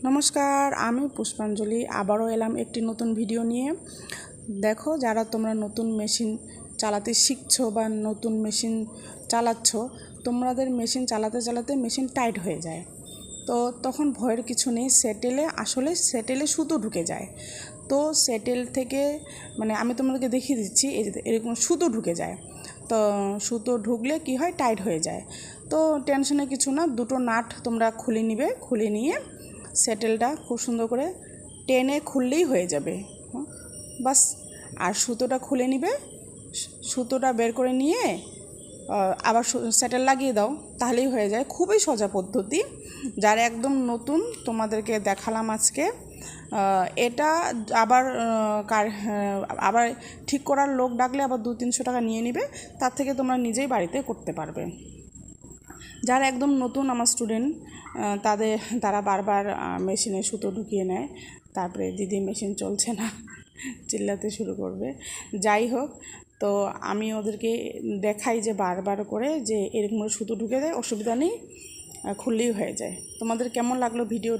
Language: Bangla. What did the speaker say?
নমস্কার, আমি পুষ্পাঞ্জলি আবারও এলাম একটি নতুন ভিডিও নিয়ে। দেখো, যারা তোমরা নতুন মেশিন চালাতে শিখছো বা নতুন মেশিন চালাচ্ছ, তোমাদের মেশিন চালাতে চালাতে মেশিন টাইট হয়ে যায়, তো তখন ভয়ের কিছু নেই। সেটেলে সুতো ঢুকে যায়। তো সেটেল থেকে আমি তোমাদেরকে দেখিয়ে দিচ্ছি, এই যে এরকম সুতো ঢুকে যায়। তো সুতো ঢুকলে কি হয়, টাইট হয়ে যায়। তো টেনশনের কিছু না, দুটো নাট তোমরা খুলে নিবে। খুলে নিয়ে সেটেলটা খুব সুন্দর করে টেনে খুললেই হয়ে যাবে, বাস। আর সুতোটা খুলে নিবে, সুতোটা বের করে নিয়ে আবার সেটেল লাগিয়ে দাও, তাহলেই হয়ে যায়। খুবই সোজা পদ্ধতি। যারা একদম নতুন, তোমাদেরকে দেখালাম আজকে। এটা আবার ঠিক করার লোক ডাকলে আবার 200-300 টাকা নিয়ে নিবে, তার থেকে তোমরা নিজেই বাড়িতে করতে পারবে। যারা একদম নতুন আমার স্টুডেন্ট, তারা বারবার মেশিনে সুতো ঢুকিয়ে নেয়, তারপরে দিদি মেশিন চলছে না চিল্লাতে শুরু করবে। যাই হোক, তো আমি ওদেরকে দেখাই যে বারবার করে যে এরকম সুতো ঢুকে দেয়, অসুবিধা নেই, খুললেই হয়ে যায়। তোমাদের কেমন লাগলো ভিডিও?